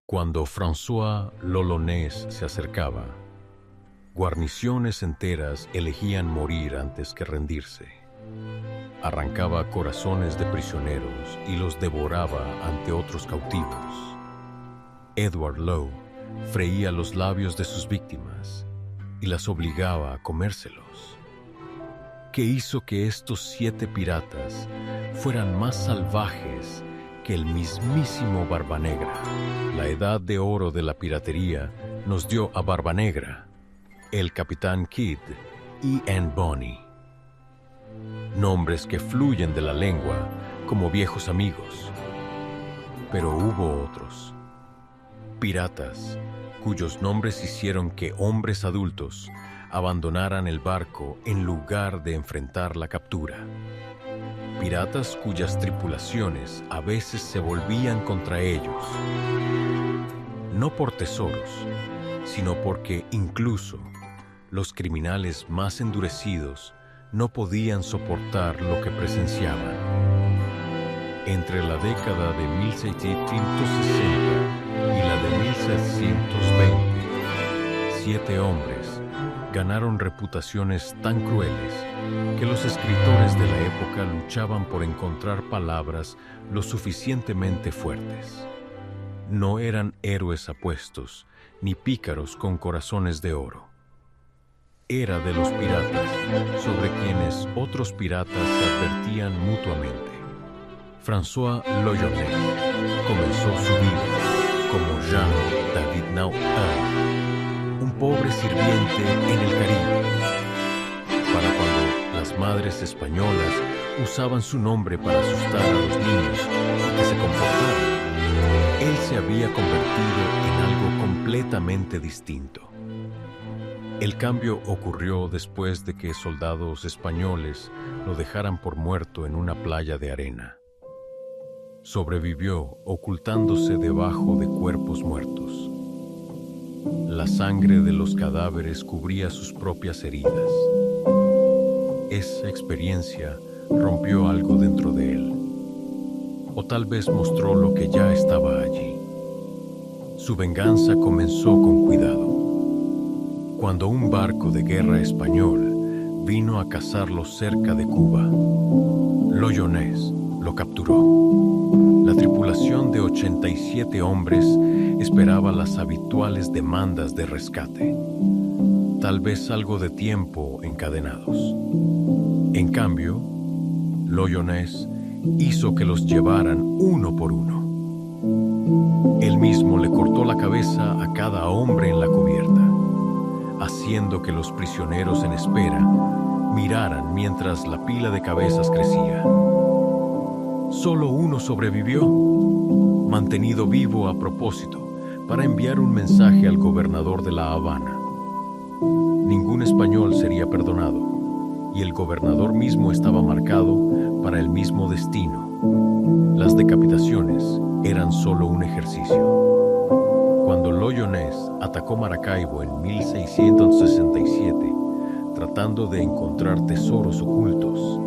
Cuando François l'Olonnais se acercaba, guarniciones enteras elegían morir antes que rendirse. Arrancaba corazones de prisioneros y los devoraba ante otros cautivos. Edward Lowe freía los labios de sus víctimas y las obligaba a comérselos. ¿Qué hizo que estos 7 piratas fueran más salvajes que el mismísimo Barbanegra? La edad de oro de la piratería nos dio a Barbanegra, el Capitán Kidd y Anne Bonny. Nombres que fluyen de la lengua como viejos amigos. Pero hubo otros, piratas, cuyos nombres hicieron que hombres adultos abandonaran el barco en lugar de enfrentar la captura. Piratas cuyas tripulaciones a veces se volvían contra ellos, no por tesoros, sino porque incluso los criminales más endurecidos no podían soportar lo que presenciaban. Entre la década de 1660 y la de 1720, 7 hombres ganaron reputaciones tan crueles que los escritores de la época luchaban por encontrar palabras lo suficientemente fuertes. No eran héroes apuestos, ni pícaros con corazones de oro. Era de los piratas, sobre quienes otros piratas se advertían mutuamente. François l'Olonnais comenzó su vida como Jean-David Nauert, un pobre sirviente en el Caribe. Para cuando las madres españolas usaban su nombre para asustar a los niños y que se comportaran, él se había convertido en algo completamente distinto. El cambio ocurrió después de que soldados españoles lo dejaran por muerto en una playa de arena. Sobrevivió ocultándose debajo de cuerpos muertos. La sangre de los cadáveres cubría sus propias heridas. Esa experiencia rompió algo dentro de él, o tal vez mostró lo que ya estaba allí. Su venganza comenzó con cuidado. Cuando un barco de guerra español vino a cazarlos cerca de Cuba, l'Olonnais lo capturó. La tripulación de 87 hombres esperaba las habituales demandas de rescate, tal vez algo de tiempo encadenados. En cambio, l'Olonnais hizo que los llevaran uno por uno. Él mismo le cortó la cabeza a cada hombre en la cubierta, haciendo que los prisioneros en espera miraran mientras la pila de cabezas crecía. Solo uno sobrevivió, mantenido vivo a propósito para enviar un mensaje al gobernador de La Habana. Ningún español sería perdonado, y el gobernador mismo estaba marcado para el mismo destino. Las decapitaciones eran solo un ejercicio. Cuando l'Olonnais atacó Maracaibo en 1667, tratando de encontrar tesoros ocultos,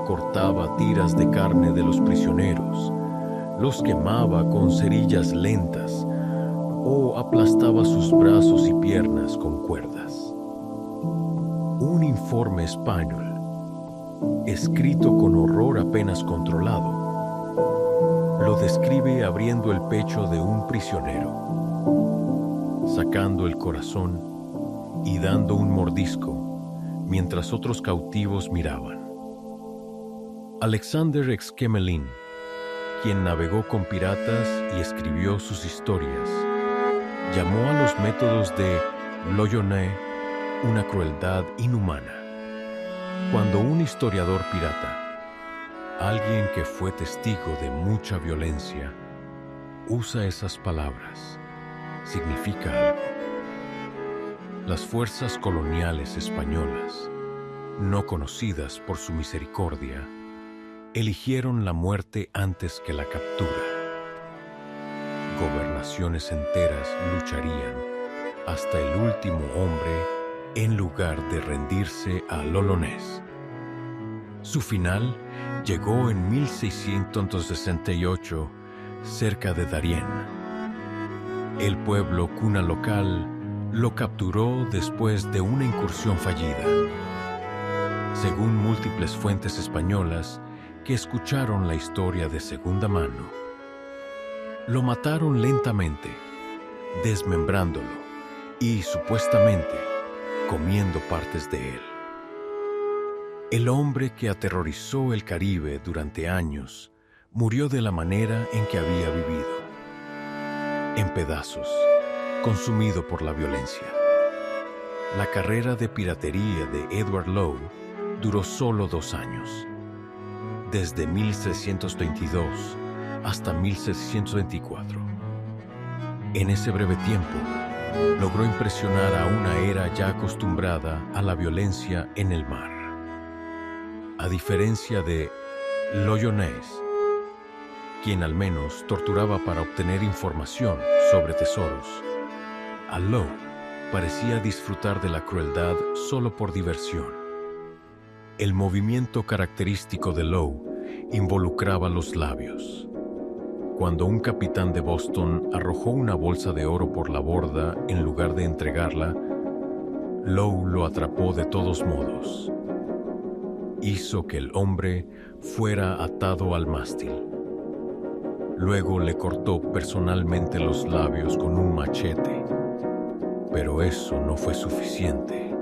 cortaba tiras de carne de los prisioneros, los quemaba con cerillas lentas o aplastaba sus brazos y piernas con cuerdas. Un informe español, escrito con horror apenas controlado, lo describe abriendo el pecho de un prisionero, sacando el corazón y dando un mordisco mientras otros cautivos miraban. Alexander Exquemelin, quien navegó con piratas y escribió sus historias, llamó a los métodos de l'Olonnais una crueldad inhumana. Cuando un historiador pirata, alguien que fue testigo de mucha violencia, usa esas palabras, significa algo. Las fuerzas coloniales españolas, no conocidas por su misericordia, eligieron la muerte antes que la captura. Gobernaciones enteras lucharían hasta el último hombre en lugar de rendirse a l'Olonnais. Su final llegó en 1668 cerca de Darien. El pueblo cuna local lo capturó después de una incursión fallida. Según múltiples fuentes españolas que escucharon la historia de segunda mano, lo mataron lentamente, desmembrándolo y, supuestamente, comiendo partes de él. El hombre que aterrorizó el Caribe durante años murió de la manera en que había vivido, en pedazos, consumido por la violencia. La carrera de piratería de Edward Lowe duró solo 2 años, desde 1622 hasta 1624. En ese breve tiempo, logró impresionar a una era ya acostumbrada a la violencia en el mar. A diferencia de Loyones, quien al menos torturaba para obtener información sobre tesoros, a Lowe parecía disfrutar de la crueldad solo por diversión. El movimiento característico de Lowe involucraba los labios. Cuando un capitán de Boston arrojó una bolsa de oro por la borda en lugar de entregarla, Lowe lo atrapó de todos modos. Hizo que el hombre fuera atado al mástil. Luego le cortó personalmente los labios con un machete. Pero eso no fue suficiente.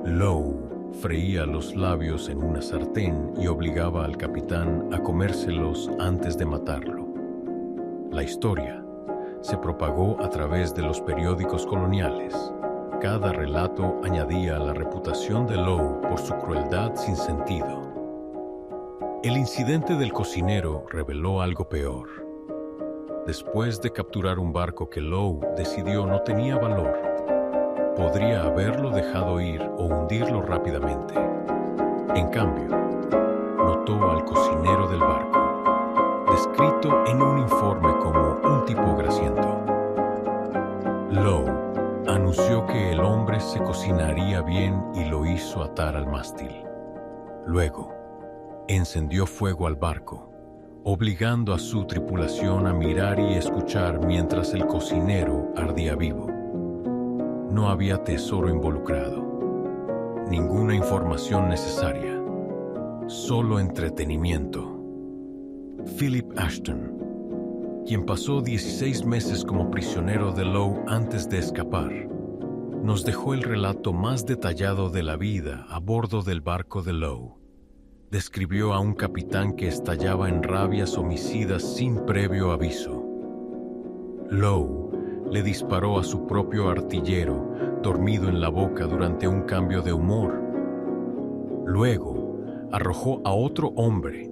Lowe freía los labios en una sartén y obligaba al capitán a comérselos antes de matarlo. La historia se propagó a través de los periódicos coloniales. Cada relato añadía a la reputación de Lowe por su crueldad sin sentido. El incidente del cocinero reveló algo peor. Después de capturar un barco que Lowe decidió no tenía valor, podría haberlo dejado ir o hundirlo rápidamente. En cambio, notó al cocinero del barco, descrito en un informe como un tipo grasiento. Lowe anunció que el hombre se cocinaría bien y lo hizo atar al mástil. Luego, encendió fuego al barco, obligando a su tripulación a mirar y escuchar mientras el cocinero ardía vivo. No había tesoro involucrado, ninguna información necesaria, solo entretenimiento. Philip Ashton, quien pasó 16 meses como prisionero de Lowe antes de escapar, nos dejó el relato más detallado de la vida a bordo del barco de Lowe. Describió a un capitán que estallaba en rabias homicidas sin previo aviso. Lowe le disparó a su propio artillero, dormido en la boca durante un cambio de humor. Luego, arrojó a otro hombre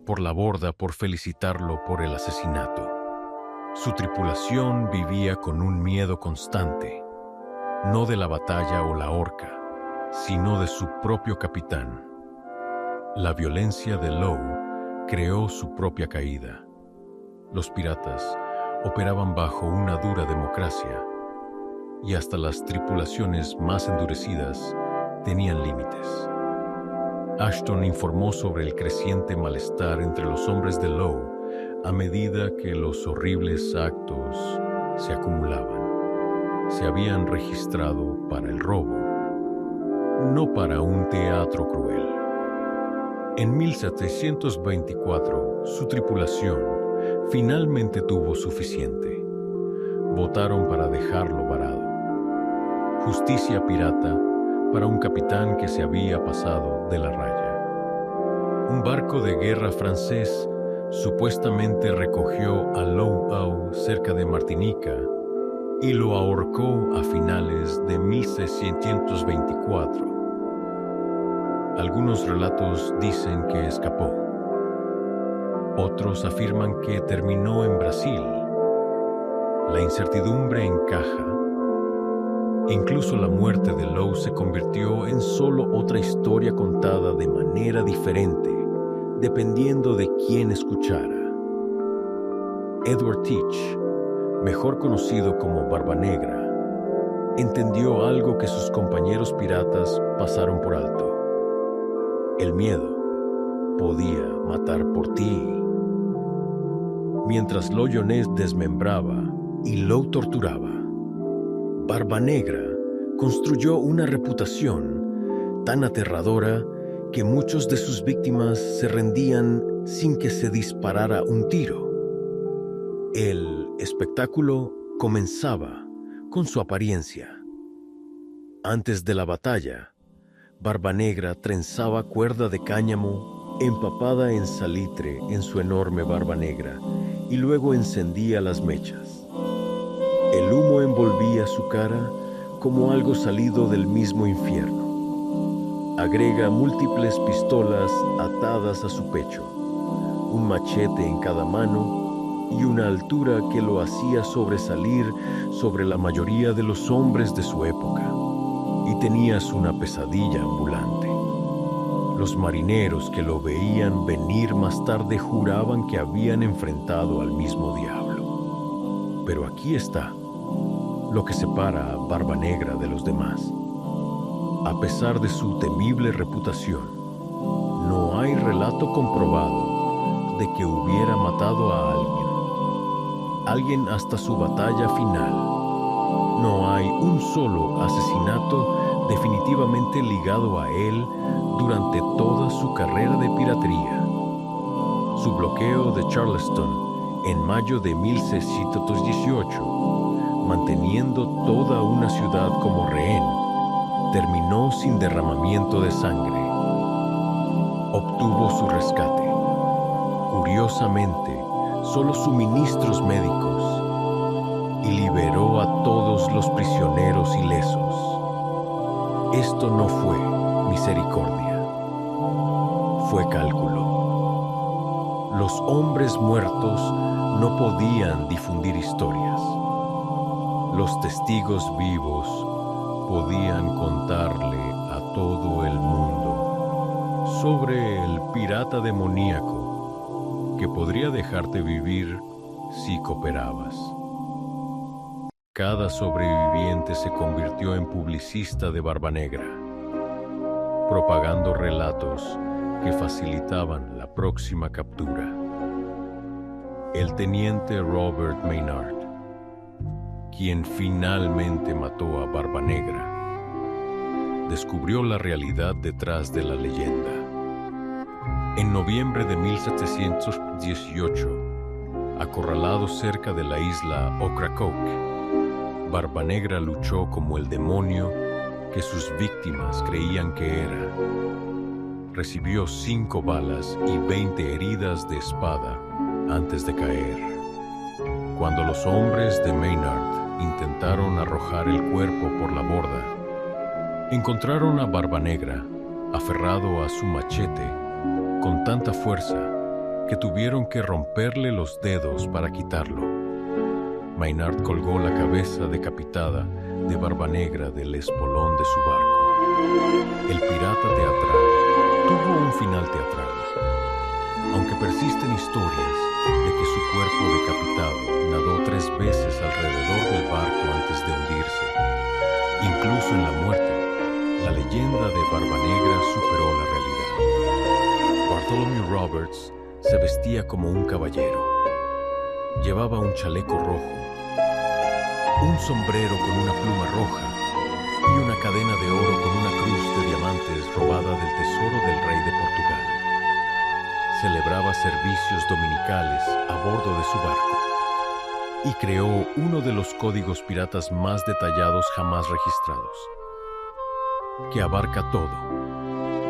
por la borda por felicitarlo por el asesinato. Su tripulación vivía con un miedo constante, no de la batalla o la horca, sino de su propio capitán. La violencia de Lowe creó su propia caída. Los piratas operaban bajo una dura democracia y hasta las tripulaciones más endurecidas tenían límites. Ashton informó sobre el creciente malestar entre los hombres de Lowe a medida que los horribles actos se acumulaban. Se habían registrado para el robo, no para un teatro cruel. En 1724, su tripulación finalmente tuvo suficiente. Votaron para dejarlo varado. Justicia pirata para un capitán que se había pasado de la raya. Un barco de guerra francés supuestamente recogió a Lowe cerca de Martinica y lo ahorcó a finales de 1624. Algunos relatos dicen que escapó. Otros afirman que terminó en Brasil. La incertidumbre encaja. Incluso la muerte de Lowe se convirtió en solo otra historia contada de manera diferente, dependiendo de quién escuchara. Edward Teach, mejor conocido como Barba Negra, entendió algo que sus compañeros piratas pasaron por alto. El miedo podía matar por ti. Mientras Loyones desmembraba y lo torturaba. Barbanegra construyó una reputación tan aterradora que muchos de sus víctimas se rendían sin que se disparara un tiro. El espectáculo comenzaba con su apariencia. Antes de la batalla, Barbanegra trenzaba cuerda de cáñamo empapada en salitre en su enorme barba negra y luego encendía las mechas. El humo envolvía su cara como algo salido del mismo infierno. Agrega múltiples pistolas atadas a su pecho, un machete en cada mano y una altura que lo hacía sobresalir sobre la mayoría de los hombres de su época. Y tenías una pesadilla ambulante. Los marineros que lo veían venir más tarde juraban que habían enfrentado al mismo diablo. Pero aquí está lo que separa a Barbanegra de los demás. A pesar de su temible reputación, no hay relato comprobado de que hubiera matado a alguien hasta su batalla final. No hay un solo asesinato definitivamente ligado a él durante toda su carrera de piratería. Su bloqueo de Charleston en mayo de 1618, manteniendo toda una ciudad como rehén, terminó sin derramamiento de sangre. Obtuvo su rescate. Curiosamente, solo suministros médicos, y liberó a todos los prisioneros ilesos. Esto no fue misericordia, fue cálculo. Los hombres muertos no podían difundir historias. Los testigos vivos podían contarle a todo el mundo sobre el pirata demoníaco que podría dejarte vivir si cooperabas. Cada sobreviviente se convirtió en publicista de Barbanegra, propagando relatos que facilitaban la próxima captura. El teniente Robert Maynard, quien finalmente mató a Barbanegra, descubrió la realidad detrás de la leyenda. En noviembre de 1718, acorralado cerca de la isla Ocracoke, Barbanegra luchó como el demonio que sus víctimas creían que era. Recibió 5 balas y 20 heridas de espada antes de caer. Cuando los hombres de Maynard intentaron arrojar el cuerpo por la borda, encontraron a Barbanegra aferrado a su machete con tanta fuerza que tuvieron que romperle los dedos para quitarlo. Maynard colgó la cabeza decapitada de Barbanegra del espolón de su barco. El pirata teatral tuvo un final teatral, aunque persisten historias de que su cuerpo decapitado nadó 3 veces alrededor del barco antes de hundirse. Incluso en la muerte, la leyenda de Barbanegra superó la realidad. Bartholomew Roberts se vestía como un caballero. Llevaba un chaleco rojo, un sombrero con una pluma roja y una cadena de oro con una cruz de diamantes robada del tesoro del rey de Portugal. Celebraba servicios dominicales a bordo de su barco y creó uno de los códigos piratas más detallados jamás registrados, que abarca todo,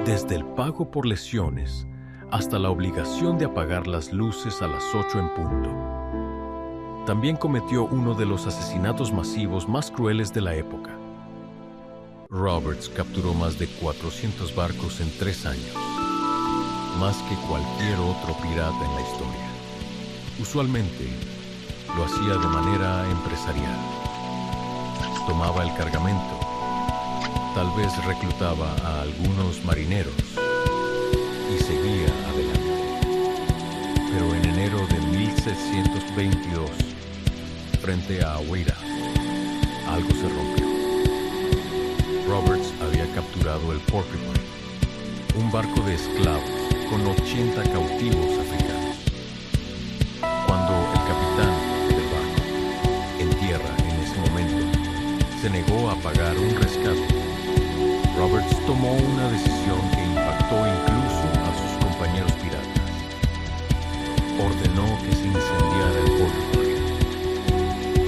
desde el pago por lesiones hasta la obligación de apagar las luces a las 8 en punto. También cometió uno de los asesinatos masivos más crueles de la época. Roberts capturó más de 400 barcos en 3 años, más que cualquier otro pirata en la historia. Usualmente, lo hacía de manera empresarial. Tomaba el cargamento, tal vez reclutaba a algunos marineros y seguía adelante. Pero en enero de 1722, frente a Ahuira, algo se rompió. Roberts había capturado el Porcupine, un barco de esclavos con 80 cautivos africanos. Cuando el capitán del barco tierra en ese momento, se negó a pagar un rescate. Roberts tomó una decisión que impactó incluso a sus compañeros piratas. Ordenó que se incendiara el puerto,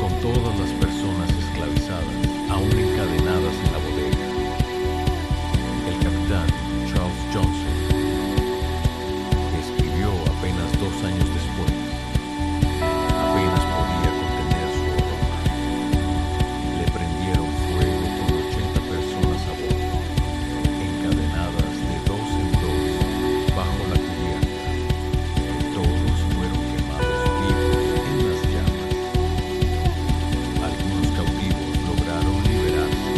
con todas las personas esclavizadas, aún encadenadas en la bodega. El capitán Charles Johnson, que escribió apenas 2 años después, apenas podía contener su horror. Le prendieron fuego con 80 personas a bordo, encadenadas de 2 en 2 bajo la cubierta. Todos fueron quemados vivos en las llamas. Algunos cautivos lograron liberarse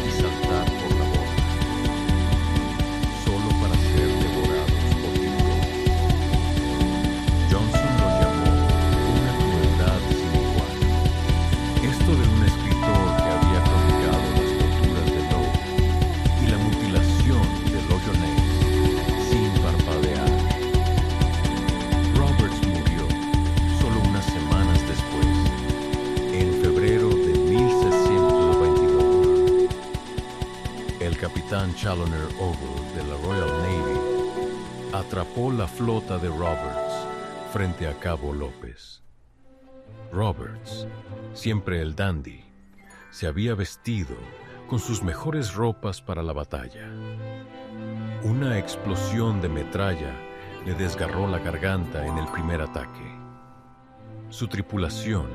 y saltar por la borda, solo para ser devorados por tiburones. Johnson lo llamó una crueldad sin igual. Esto de un escritor que había cronicado las torturas de Lowe y la mutilación de Loyones sin parpadear. Roberts murió solo unas semanas después, en febrero de 1622. El capitán Challoner Ogle de la Royal Navy atrapó la flota de Roberts frente a Cabo López. Roberts, siempre el dandy, se había vestido con sus mejores ropas para la batalla. Una explosión de metralla le desgarró la garganta en el primer ataque. Su tripulación,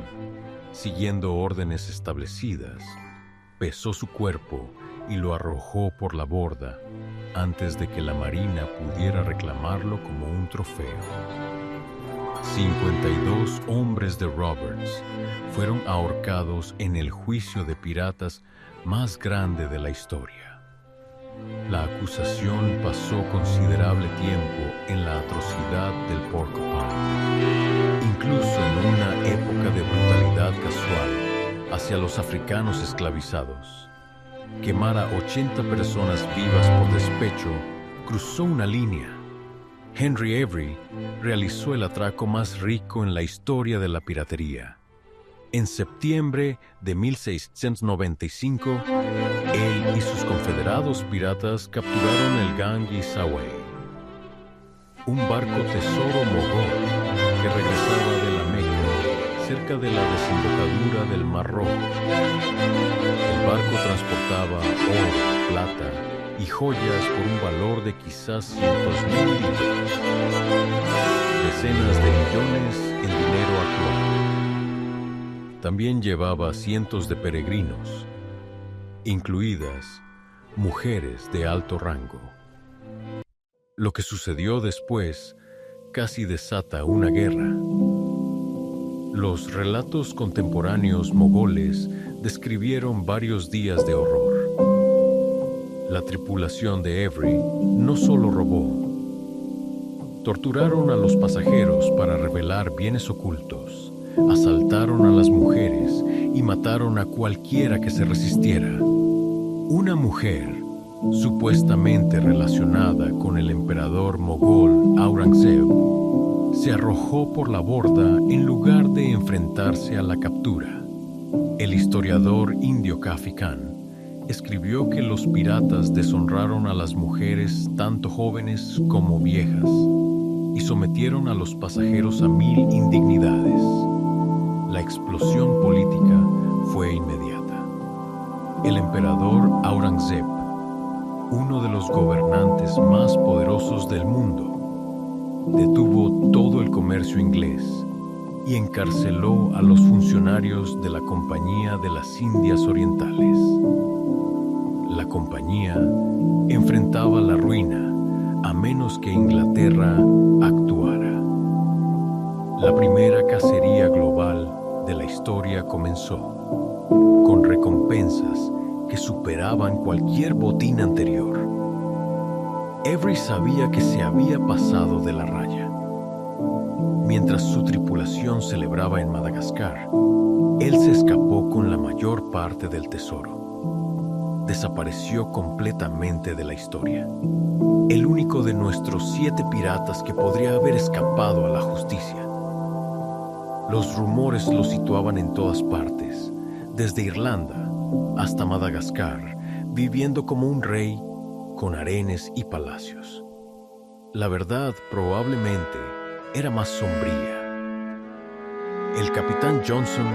siguiendo órdenes establecidas, pesó su cuerpo y lo arrojó por la borda antes de que la marina pudiera reclamarlo como un trofeo. 52 hombres de Roberts fueron ahorcados en el juicio de piratas más grande de la historia. La acusación pasó considerable tiempo en la atrocidad del Porcupine, incluso en una época de brutalidad casual hacia los africanos esclavizados. Quemar a 80 personas vivas por despecho cruzó una línea. Henry Avery realizó el atraco más rico en la historia de la piratería. En septiembre de 1695, él y sus confederados piratas capturaron el Ganges-Saway, un barco tesoro mogol que regresaba de la Meca, cerca de la desembocadura del Mar Rojo. El barco transportaba oro, plata y joyas por un valor de quizás 100,000 libras, decenas de millones en dinero actual. También llevaba cientos de peregrinos, incluidas mujeres de alto rango. Lo que sucedió después casi desata una guerra. Los relatos contemporáneos mogoles describieron varios días de horror. La tripulación de Avery no solo robó, torturaron a los pasajeros para revelar bienes ocultos, asaltaron a las mujeres y mataron a cualquiera que se resistiera. Una mujer, supuestamente relacionada con el emperador mogol Aurangzeb, se arrojó por la borda en lugar de enfrentarse a la captura. El historiador indio Kafi Khan escribió que los piratas deshonraron a las mujeres tanto jóvenes como viejas y sometieron a los pasajeros a 1000 indignidades. La explosión política fue inmediata. El emperador Aurangzeb, uno de los gobernantes más poderosos del mundo, detuvo todo el comercio inglés y encarceló a los funcionarios de la Compañía de las Indias Orientales. La compañía enfrentaba la ruina a menos que Inglaterra actuara. La primera cacería global de la historia comenzó, con recompensas que superaban cualquier botín anterior. Avery sabía que se había pasado de la raya. Mientras su tripulación celebraba en Madagascar, él se escapó con la mayor parte del tesoro. Desapareció completamente de la historia. El único de nuestros 7 piratas que podría haber escapado a la justicia. Los rumores lo situaban en todas partes, desde Irlanda hasta Madagascar, viviendo como un rey con harenes y palacios. La verdad probablemente era más sombría. El capitán Johnson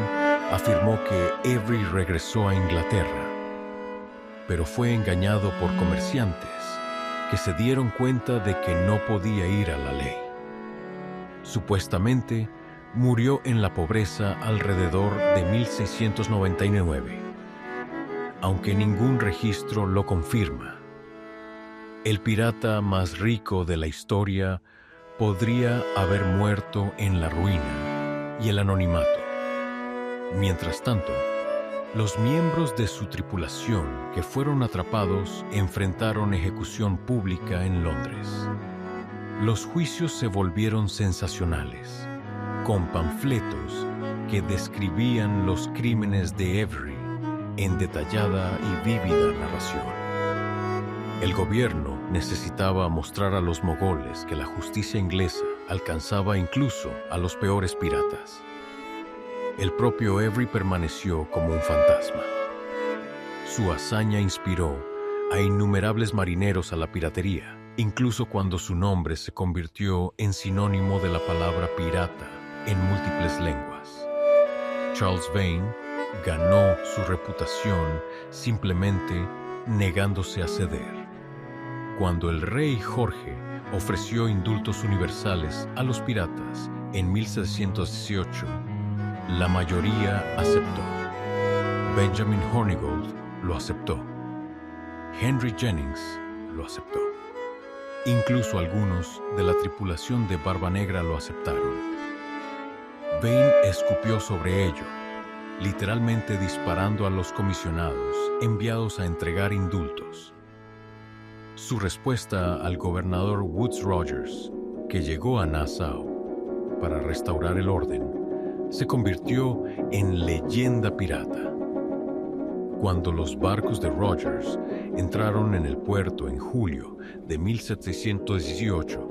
afirmó que Avery regresó a Inglaterra, pero fue engañado por comerciantes que se dieron cuenta de que no podía ir a la ley. Supuestamente, murió en la pobreza alrededor de 1699, aunque ningún registro lo confirma. El pirata más rico de la historia podría haber muerto en la ruina y el anonimato. Mientras tanto, los miembros de su tripulación que fueron atrapados enfrentaron ejecución pública en Londres. Los juicios se volvieron sensacionales, con panfletos que describían los crímenes de Avery en detallada y vívida narración. El gobierno necesitaba mostrar a los mogoles que la justicia inglesa alcanzaba incluso a los peores piratas. El propio Avery permaneció como un fantasma. Su hazaña inspiró a innumerables marineros a la piratería, incluso cuando su nombre se convirtió en sinónimo de la palabra pirata en múltiples lenguas. Charles Vane ganó su reputación simplemente negándose a ceder. Cuando el rey Jorge ofreció indultos universales a los piratas en 1718, la mayoría aceptó. Benjamin Hornigold lo aceptó. Henry Jennings lo aceptó. Incluso algunos de la tripulación de Barba Negra lo aceptaron. Vane escupió sobre ello, literalmente disparando a los comisionados enviados a entregar indultos. Su respuesta al gobernador Woodes Rogers, que llegó a Nassau para restaurar el orden, se convirtió en leyenda pirata. Cuando los barcos de Rogers entraron en el puerto en julio de 1718,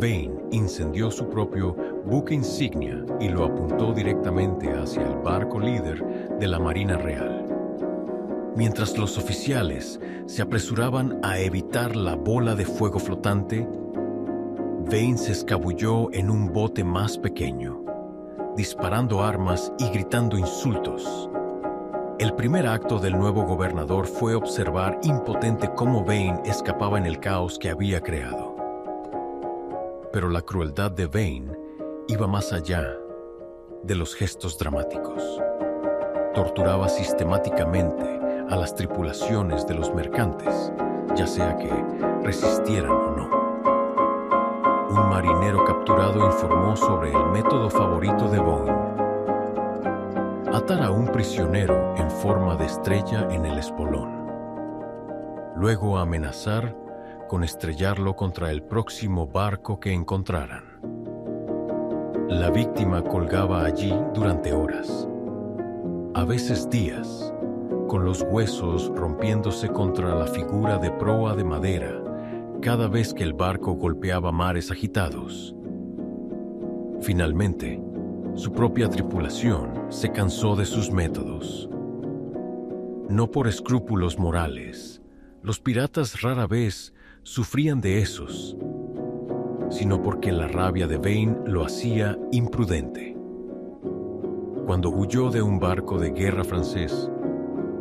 Vane incendió su propio buque insignia y lo apuntó directamente hacia el barco líder de la Marina Real. Mientras los oficiales se apresuraban a evitar la bola de fuego flotante, Vane se escabulló en un bote más pequeño, disparando armas y gritando insultos. El primer acto del nuevo gobernador fue observar impotente cómo Vane escapaba en el caos que había creado. Pero la crueldad de Vane iba más allá de los gestos dramáticos. Torturaba sistemáticamente a las tripulaciones de los mercantes, ya sea que resistieran o no. Un marinero capturado informó sobre el método favorito de Vane: atar a un prisionero en forma de estrella en el espolón. Luego amenazar con estrellarlo contra el próximo barco que encontraran. La víctima colgaba allí durante horas, a veces días, con los huesos rompiéndose contra la figura de proa de madera cada vez que el barco golpeaba mares agitados. Finalmente, su propia tripulación se cansó de sus métodos. No por escrúpulos morales, los piratas rara vez sufrían de esos, sino porque la rabia de Vane lo hacía imprudente. Cuando huyó de un barco de guerra francés,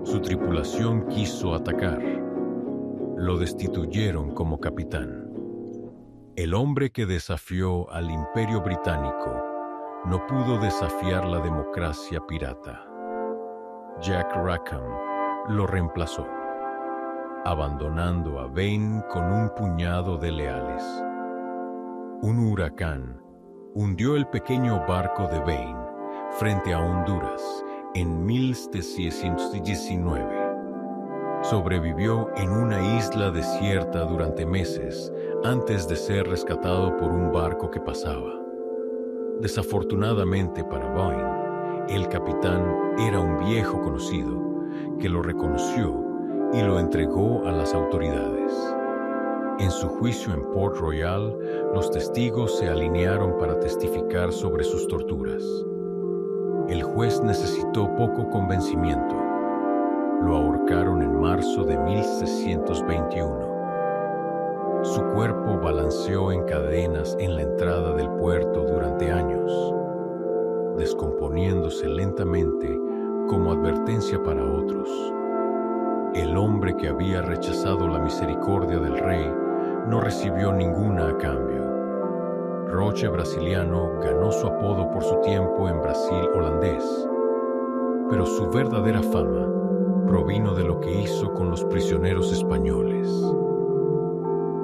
su tripulación quiso atacar. Lo destituyeron como capitán. El hombre que desafió al Imperio Británico no pudo desafiar la democracia pirata. Jack Rackham lo reemplazó, abandonando a Vane con un puñado de leales. Un huracán hundió el pequeño barco de Vane frente a Honduras en 1719. Sobrevivió en una isla desierta durante meses antes de ser rescatado por un barco que pasaba. Desafortunadamente para Vane, el capitán era un viejo conocido que lo reconoció y lo entregó a las autoridades. En su juicio en Port Royal, los testigos se alinearon para testificar sobre sus torturas. El juez necesitó poco convencimiento. Lo ahorcaron en marzo de 1621. Su cuerpo balanceó en cadenas en la entrada del puerto durante años, descomponiéndose lentamente como advertencia para otros. El hombre que había rechazado la misericordia del rey no recibió ninguna a cambio. Roche Brasiliano ganó su apodo por su tiempo en Brasil holandés, pero su verdadera fama provino de lo que hizo con los prisioneros españoles.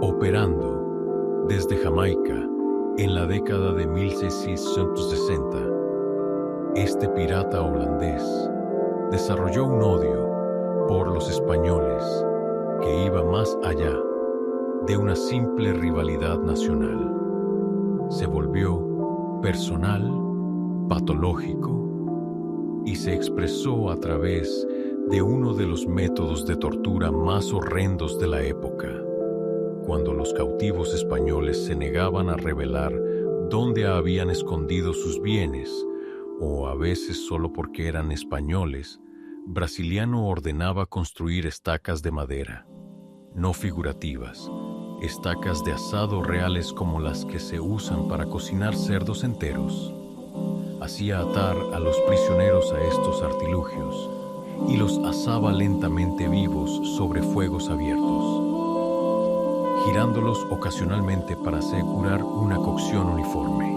Operando desde Jamaica en la década de 1660, este pirata holandés desarrolló un odio por los españoles que iba más allá de una simple rivalidad nacional. Se volvió personal, patológico y se expresó a través de uno de los métodos de tortura más horrendos de la época, cuando los cautivos españoles se negaban a revelar dónde habían escondido sus bienes, o a veces solo porque eran españoles. Brasiliano ordenaba construir estacas de madera, no figurativas, estacas de asado reales como las que se usan para cocinar cerdos enteros. Hacía atar a los prisioneros a estos artilugios y los asaba lentamente vivos sobre fuegos abiertos, girándolos ocasionalmente para asegurar una cocción uniforme.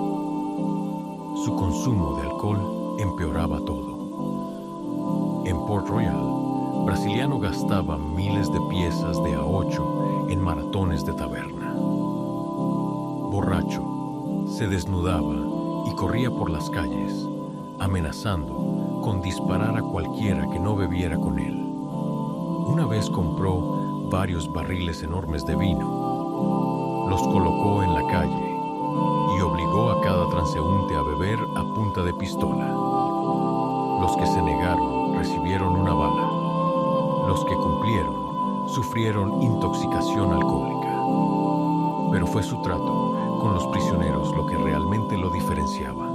Su consumo de alcohol empeoraba todo. En Port Royal, Brasiliano gastaba miles de piezas de A8 en maratones de taberna. Borracho, se desnudaba y corría por las calles, amenazando con disparar a cualquiera que no bebiera con él. Una vez compró varios barriles enormes de vino, los colocó en la calle y obligó a cada transeúnte a beber a punta de pistola. Los que se negaron recibieron una bala. Los que cumplieron sufrieron intoxicación alcohólica. Pero fue su trato con los prisioneros lo que realmente lo diferenciaba.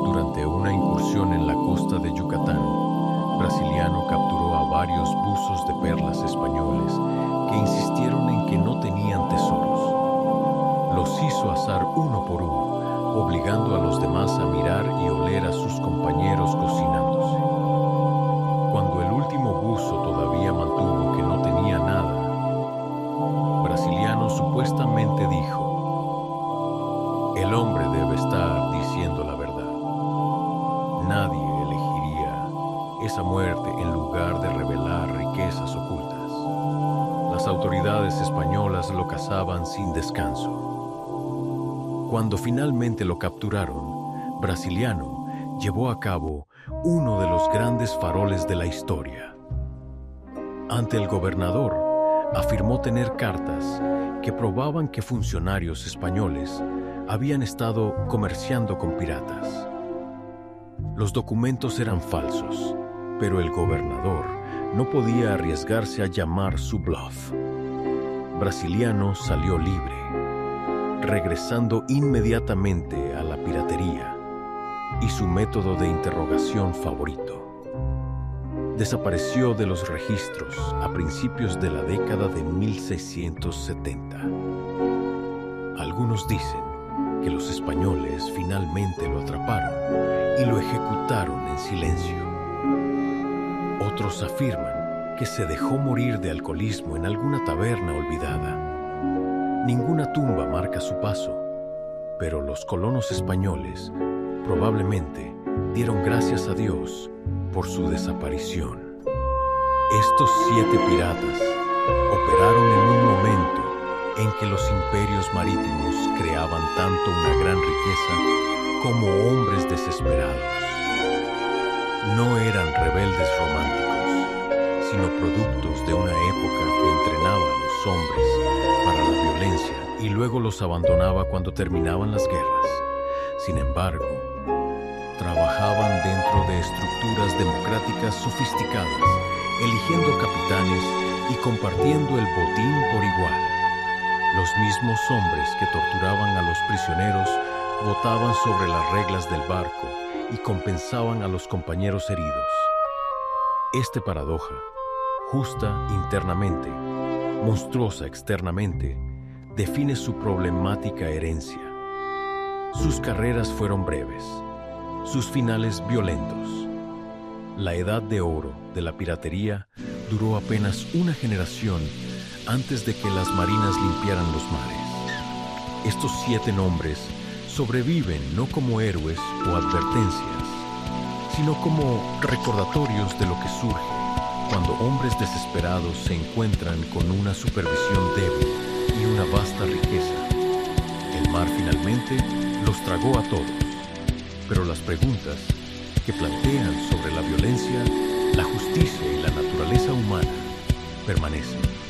Durante una incursión en la costa de Yucatán, Brasiliano capturó a varios buzos de perlas españoles que insistieron en que no tenían tesoros. Los hizo asar uno por uno, obligando a los demás a mirar y oler a sus compañeros cocinándose. Cuando el último buzo todavía mantuvo que no tenía nada, Brasiliano supuestamente dijo: "El hombre debe estar diciendo la verdad. Nadie elegiría esa muerte en lugar de revelar riquezas ocultas. Las autoridades españolas lo cazaban sin descanso". Cuando finalmente lo capturaron, Brasiliano llevó a cabo uno de los grandes faroles de la historia. Ante el gobernador, afirmó tener cartas que probaban que funcionarios españoles habían estado comerciando con piratas. Los documentos eran falsos, pero el gobernador no podía arriesgarse a llamar su bluff. Brasiliano salió libre, regresando inmediatamente a la piratería y su método de interrogación favorito. Desapareció de los registros a principios de la década de 1670. Algunos dicen que los españoles finalmente lo atraparon y lo ejecutaron en silencio. Otros afirman que se dejó morir de alcoholismo en alguna taberna olvidada. Ninguna tumba marca su paso, pero los colonos españoles probablemente dieron gracias a Dios por su desaparición. Estos 7 piratas operaron en un momento en que los imperios marítimos creaban tanto una gran riqueza como hombres desesperados. No eran rebeldes románticos, sino productos de una época que entrenaba a los hombres para la violencia y luego los abandonaba cuando terminaban las guerras. Sin embargo, trabajaban dentro de estructuras democráticas sofisticadas, eligiendo capitanes y compartiendo el botín por igual. Los mismos hombres que torturaban a los prisioneros votaban sobre las reglas del barco y compensaban a los compañeros heridos. Esta paradoja, justa internamente, monstruosa externamente, define su problemática herencia. Sus carreras fueron breves, sus finales violentos. La edad de oro de la piratería duró apenas una generación antes de que las marinas limpiaran los mares. Estos 7 nombres sobreviven no como héroes o advertencias, sino como recordatorios de lo que surge cuando hombres desesperados se encuentran con una supervisión débil y una vasta riqueza. El mar finalmente los tragó a todos, pero las preguntas que plantean sobre la violencia, la justicia y la naturaleza humana permanecen.